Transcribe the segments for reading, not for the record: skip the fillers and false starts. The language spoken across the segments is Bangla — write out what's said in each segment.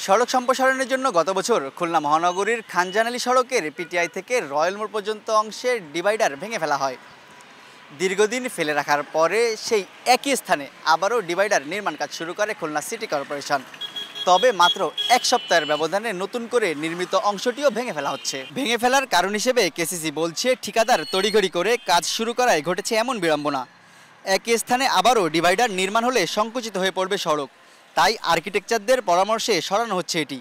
সড়ক সম্প্রসারণের জন্য গত বছর খুলনা মহানগরীর খানজানালী সড়কের পিটিআই থেকে রয়্যাল মোড় পর্যন্ত অংশের ডিভাইডার ভেঙে ফেলা হয়। দীর্ঘদিন ফেলে রাখার পরে সেই একই স্থানে আবারও ডিভাইডার নির্মাণ কাজ শুরু করে খুলনা সিটি কর্পোরেশন। তবে মাত্র এক সপ্তাহের ব্যবধানে নতুন করে নির্মিত অংশটিও ভেঙে ফেলা হচ্ছে। ভেঙে ফেলার কারণ হিসেবে কেসিসি বলছে, ঠিকাদার তড়িঘড়ি করে কাজ শুরু করায় ঘটেছে এমন বিড়ম্বনা। একই স্থানে আবারও ডিভাইডার নির্মাণ হলে সংকুচিত হয়ে পড়বে সড়ক, তাই আর্কিটেকচারদের পরামর্শে সরানো হচ্ছে এটি।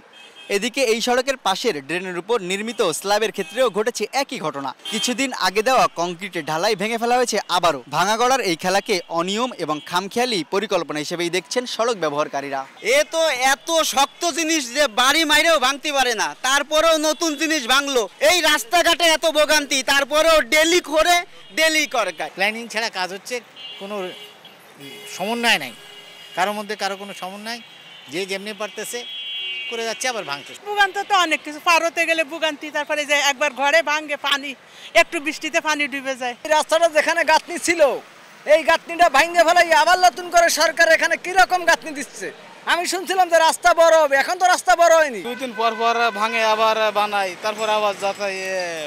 এদিকে এই সড়কের পাশের ড্রেনের উপর নির্মিত স্ল্যাবের ক্ষেত্রেও ঘটেছে একই ঘটনা। কিছুদিন আগে দেওয়া কংক্রিটের ঢালাই ভেঙে ফেলা হয়েছে আবারও। ভাঙাগড়ার এই খেলাকে অনিয়ম এবং খামখেয়ালি পরিকল্পনা হিসেবেই দেখছেন সড়ক ব্যবহারকারীরা। এ তো এত শক্ত জিনিস যে বাড়ি মাইরেও ভাঙতে পারে না, তারপরেও নতুন জিনিস ভাঙলো। এই রাস্তাঘাটে এত ভোগান্তি, তারপরেও ডেলি করে প্ল্যানিং ছাড়া কাজ হচ্ছে, কোনো সমন্বয় নাই, কারোর মধ্যে কারো কোনো সমন্বয়, যে যেমনি পারতেছে করে যাচ্ছে, আবার ভাঙছে। ভোগান্তি তো অনেক কিছু, পার হতে গেলে ভোগান্তি, তারপরে যে একবার ঘরে ভাঙে পানি, একটু বৃষ্টিতে পানি ডুবে যায়। রাস্তাটা যেখানে গাঁথনি ছিল, এই গাঁথনিটা ভাঙে ফেলাই আবার নতুন করে সরকার এখানে কিরকম গাঁথনি দিচ্ছে। আমি শুনছিলাম যে রাস্তা বড় হবে, এখন তো রাস্তা বড় হয়নি। 2 দিন পর পর ভাঙে, আবার বানাই, তারপর আবার যাতাই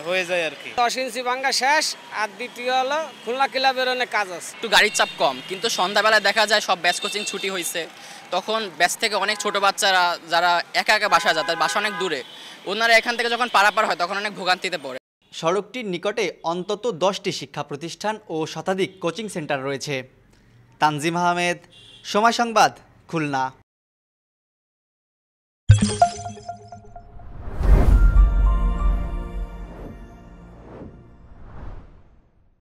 হয়ে যায় আর কি। 10 ইঞ্চি ভাঙা শেষ, আর দ্বিতীয় হলো খুলনা কিলা বেরোনে কাজ আছে। একটু গাড়ির চাপ কম, কিন্তু সন্ধ্যাবেলায় দেখা যায় সব ব্যাচ কোচিং ছুটি হয়েছে, তখন ব্যাচ থেকে অনেক ছোট বাচ্চারা যারা একা একা বাসা যায়, তার বাসা অনেক দূরে, ওনারা এখান থেকে যখন পারাপার হয় তখন অনেক ভোগান্তিতে পড়ে। সড়কটির নিকটে অন্তত 10টি শিক্ষা প্রতিষ্ঠান ও শতাধিক কোচিং সেন্টার রয়েছে। তানজিম আহমেদ, সময় সংবাদ, খুলনা।